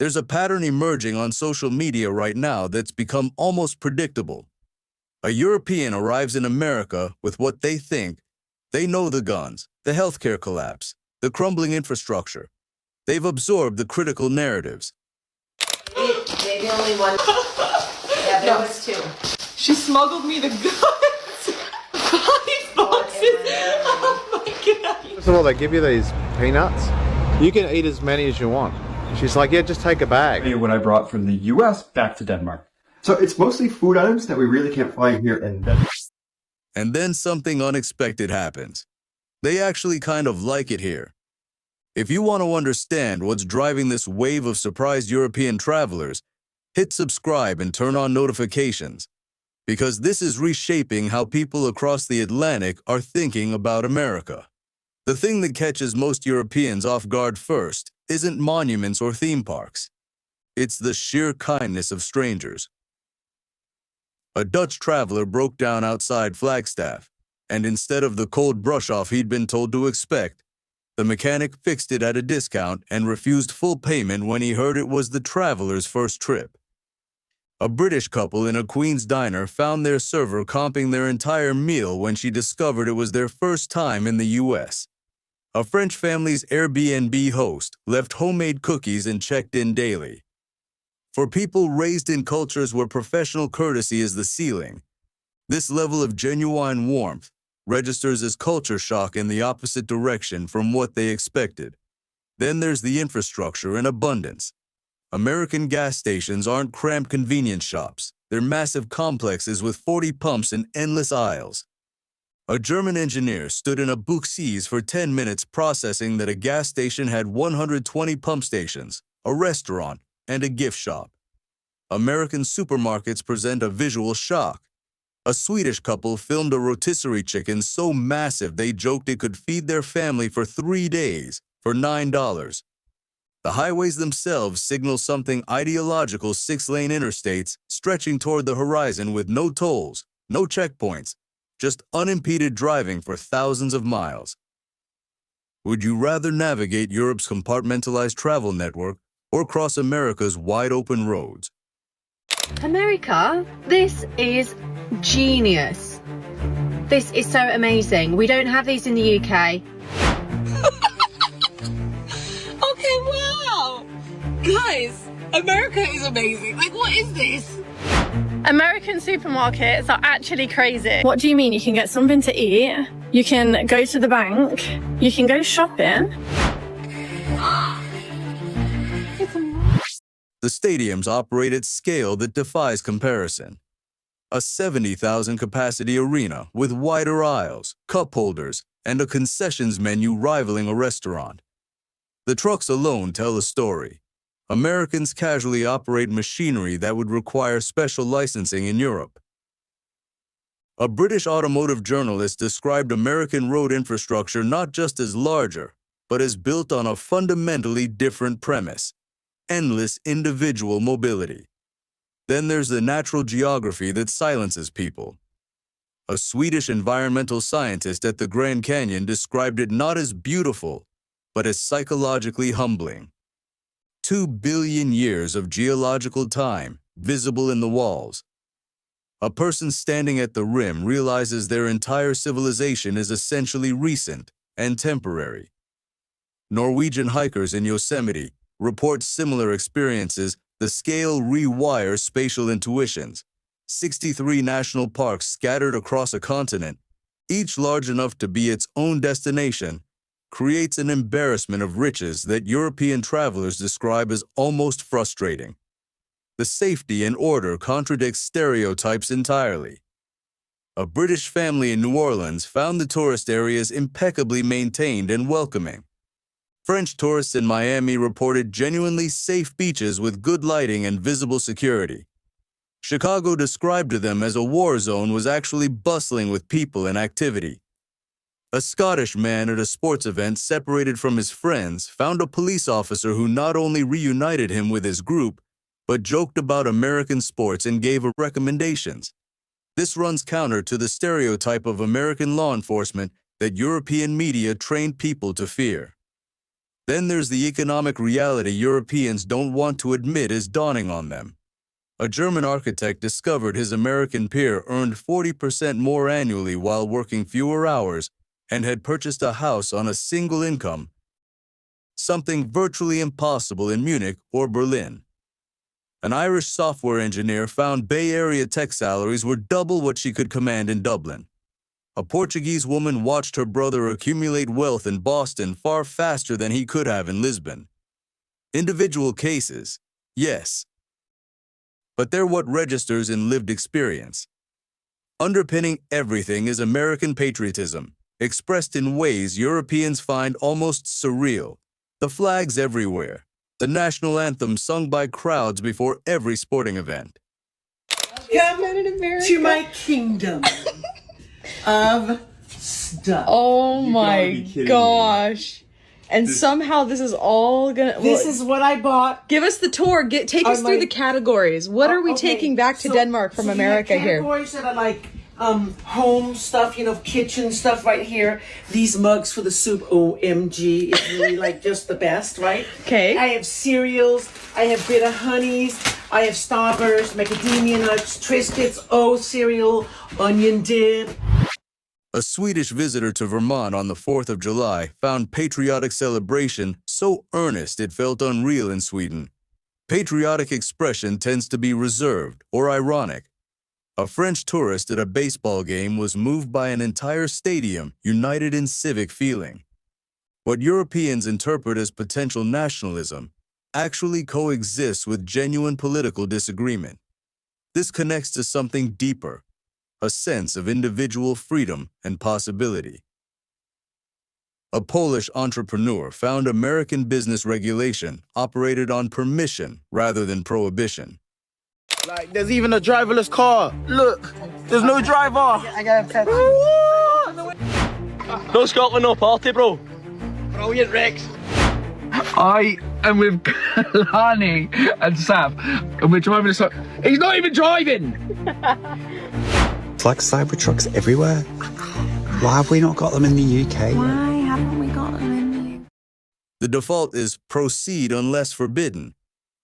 There's a pattern emerging on social media right now that's become almost predictable. A European arrives in America with what they think. They know the guns, the healthcare collapse, the crumbling infrastructure. They've absorbed the critical narratives. They're the only one. Yeah, there was two. She smuggled me the guns. 5 boxes. Oh my god. First of all, they give you these peanuts. You can eat as many as you want. She's like, yeah, just take a bag. What I brought from the US back to Denmark. So it's mostly food items that we really can't find here in Denmark. And then something unexpected happens. They actually kind of like it here. If you want to understand what's driving this wave of surprised European travelers, hit subscribe and turn on notifications, because this is reshaping how people across the Atlantic are thinking about America. The thing that catches most Europeans off guard first isn't monuments or theme parks. It's the sheer kindness of strangers. A Dutch traveler broke down outside Flagstaff, and instead of the cold brush-off he'd been told to expect, the mechanic fixed it at a discount and refused full payment when he heard it was the traveler's first trip. A British couple in a Queen's diner found their server comping their entire meal when she discovered it was their first time in the US. A French family's Airbnb host left homemade cookies and checked in daily. For people raised in cultures where professional courtesy is the ceiling, this level of genuine warmth registers as culture shock in the opposite direction from what they expected. Then there's the infrastructure in abundance. American gas stations aren't cramped convenience shops. They're massive complexes with 40 pumps and endless aisles. A German engineer stood in a Bouxies for 10 minutes processing that a gas station had 120 pump stations, a restaurant, and a gift shop. American supermarkets present a visual shock. A Swedish couple filmed a rotisserie chicken so massive they joked it could feed their family for 3 days for $9. The highways themselves signal something ideological: 6-lane interstates stretching toward the horizon with no tolls, no checkpoints, just unimpeded driving for thousands of miles. Would you rather navigate Europe's compartmentalized travel network or cross America's wide-open roads? America, this is genius. This is so amazing. We don't have these in the UK. Okay, wow. Guys, America is amazing. Like, what is this? American supermarkets are actually crazy. What do you mean? You can get something to eat, you can go to the bank, you can go shopping. The stadiums operate at scale that defies comparison. A 70,000 capacity arena with wider aisles, cup holders, and a concessions menu rivaling a restaurant. The trucks alone tell a story. Americans casually operate machinery that would require special licensing in Europe. A British automotive journalist described American road infrastructure not just as larger, but as built on a fundamentally different premise: endless individual mobility. Then there's the natural geography that silences people. A Swedish environmental scientist at the Grand Canyon described it not as beautiful, but as psychologically humbling. 2 billion years of geological time visible in the walls. A person standing at the rim realizes their entire civilization is essentially recent and temporary. Norwegian hikers in Yosemite report similar experiences. The scale rewires spatial intuitions. 63 national parks scattered across a continent, each large enough to be its own destination, creates an embarrassment of riches that European travelers describe as almost frustrating. The safety and order contradicts stereotypes entirely. A British family in New Orleans found the tourist areas impeccably maintained and welcoming. French tourists in Miami reported genuinely safe beaches with good lighting and visible security. Chicago, described to them as a war zone, was actually bustling with people and activity. A Scottish man at a sports event, separated from his friends, found a police officer who not only reunited him with his group, but joked about American sports and gave recommendations. This runs counter to the stereotype of American law enforcement that European media trained people to fear. Then there's the economic reality Europeans don't want to admit is dawning on them. A German architect discovered his American peer earned 40% more annually while working fewer hours and had purchased a house on a single income, something virtually impossible in Munich or Berlin. An Irish software engineer found Bay Area tech salaries were double what she could command in Dublin. A Portuguese woman watched her brother accumulate wealth in Boston far faster than he could have in Lisbon. Individual cases, yes, but they're what registers in lived experience. Underpinning everything is American patriotism, expressed in ways Europeans find almost surreal. The flags everywhere, the national anthem sung by crowds before every sporting event. Come to my kingdom of stuff. Oh You gotta my be kidding me. gosh. And somehow this is all gonna... This is what I bought. Give us the tour. Take us On through my- the categories. What are we Okay, taking back to so- Denmark from so we have America here? categories that are like home stuff, kitchen stuff right here. These mugs for the soup, OMG, it's really like just the best, right? Okay. I have cereals, I have bitter honeys, I have Starburst, macadamia nuts, Triscuits, cereal, onion dip. A Swedish visitor to Vermont on the 4th of July found patriotic celebration so earnest it felt unreal in Sweden. Patriotic expression tends to be reserved or ironic. A French tourist at a baseball game was moved by an entire stadium united in civic feeling. What Europeans interpret as potential nationalism actually coexists with genuine political disagreement. This connects to something deeper, a sense of individual freedom and possibility. A Polish entrepreneur found American business regulation operated on permission rather than prohibition. Like, there's even a driverless car. Look, there's no driver. I got a No Scotland, no party, bro. Brilliant, Rex. I am with Lani and Sav, and we're driving this. He's not even driving. It's like Cybertrucks everywhere. Why have we not got them in the UK? Why haven't we got them in the The default is proceed unless forbidden,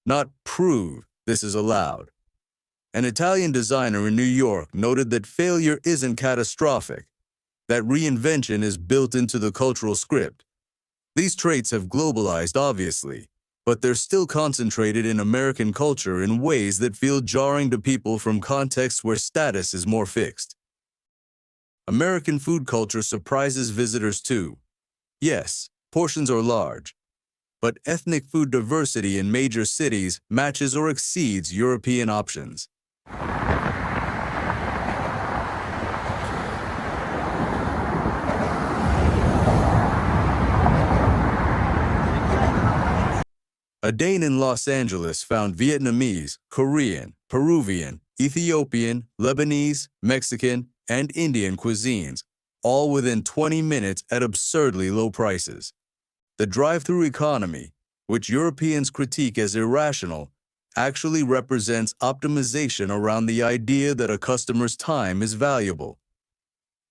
not prove this is allowed. An Italian designer in New York noted that failure isn't catastrophic, that reinvention is built into the cultural script. These traits have globalized, obviously, but they're still concentrated in American culture in ways that feel jarring to people from contexts where status is more fixed. American food culture surprises visitors too. Yes, portions are large, but ethnic food diversity in major cities matches or exceeds European options. A Dane in Los Angeles found Vietnamese, Korean, Peruvian, Ethiopian, Lebanese, Mexican, and Indian cuisines, all within 20 minutes at absurdly low prices. The drive-through economy, which Europeans critique as irrational, actually represents optimization around the idea that a customer's time is valuable.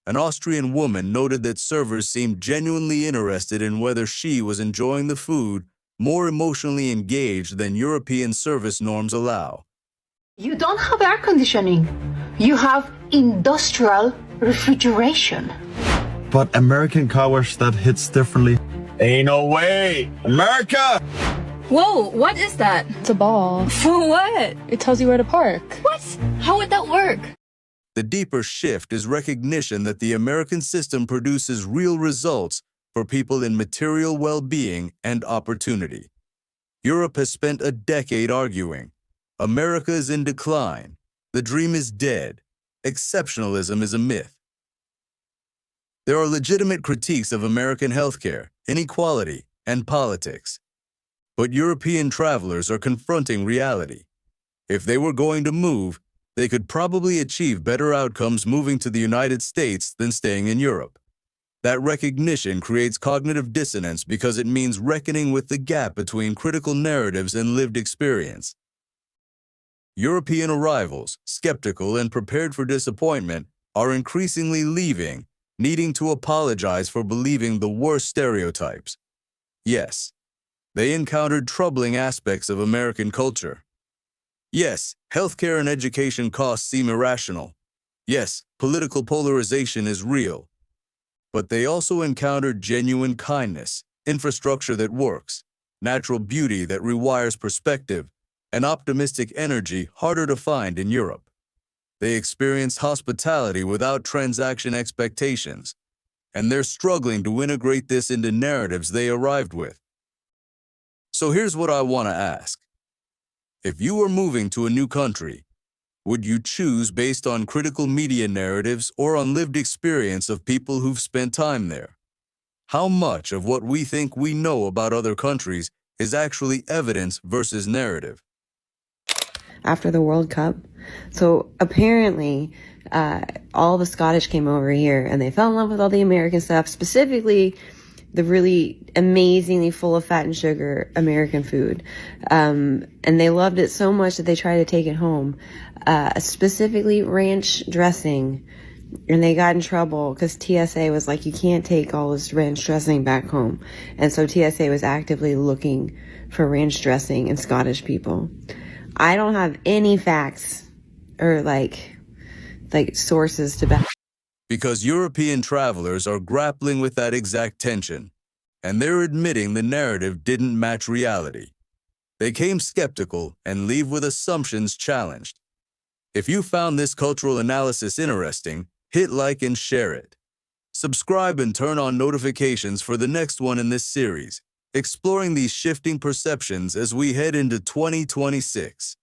An Austrian woman noted that servers seemed genuinely interested in whether she was enjoying the food, more emotionally engaged than European service norms allow. You don't have air conditioning. You have industrial refrigeration. But American car wash that hits differently. Ain't no way! America! Whoa, what is that? It's a ball. For what? It tells you where to park. What? How would that work? The deeper shift is recognition that the American system produces real results for people in material well-being and opportunity. Europe has spent a decade arguing, America is in decline, the dream is dead, exceptionalism is a myth. There are legitimate critiques of American healthcare, inequality, and politics. But European travelers are confronting reality. If they were going to move, they could probably achieve better outcomes moving to the United States than staying in Europe. That recognition creates cognitive dissonance because it means reckoning with the gap between critical narratives and lived experience. European arrivals, skeptical and prepared for disappointment, are increasingly leaving, needing to apologize for believing the worst stereotypes. Yes, They encountered troubling aspects of American culture. Yes, healthcare and education costs seem irrational. Yes, political polarization is real. But they also encountered genuine kindness, infrastructure that works, natural beauty that rewires perspective, and optimistic energy harder to find in Europe. They experienced hospitality without transaction expectations, and they're struggling to integrate this into narratives they arrived with. So here's what I want to ask. If you were moving to a new country, would you choose based on critical media narratives or on lived experience of people who've spent time there? How much of what we think we know about other countries is actually evidence versus narrative? After the World Cup, so apparently all the Scottish came over here and they fell in love with all the American stuff, specifically the really amazingly full of fat and sugar American food. And they loved it so much that they tried to take it home, specifically ranch dressing. And they got in trouble because TSA was like, you can't take all this ranch dressing back home. And so TSA was actively looking for ranch dressing in Scottish people. I don't have any facts or like sources to back. Because European travelers are grappling with that exact tension, and they're admitting the narrative didn't match reality. They came skeptical and leave with assumptions challenged. If you found this cultural analysis interesting, hit like and share it. Subscribe and turn on notifications for the next one in this series, exploring these shifting perceptions as we head into 2026.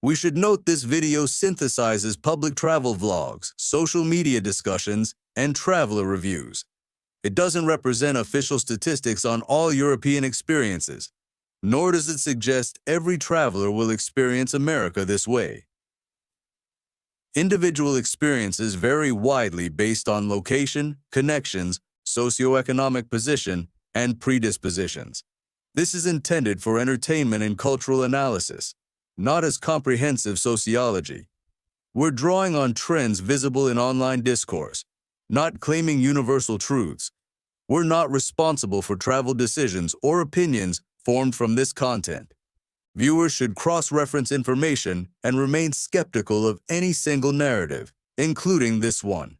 We should note this video synthesizes public travel vlogs, social media discussions, and traveler reviews. It doesn't represent official statistics on all European experiences, nor does it suggest every traveler will experience America this way. Individual experiences vary widely based on location, connections, socioeconomic position, and predispositions. This is intended for entertainment and cultural analysis, not as comprehensive sociology. We're drawing on trends visible in online discourse, not claiming universal truths. We're not responsible for travel decisions or opinions formed from this content. Viewers should cross-reference information and remain skeptical of any single narrative, including this one.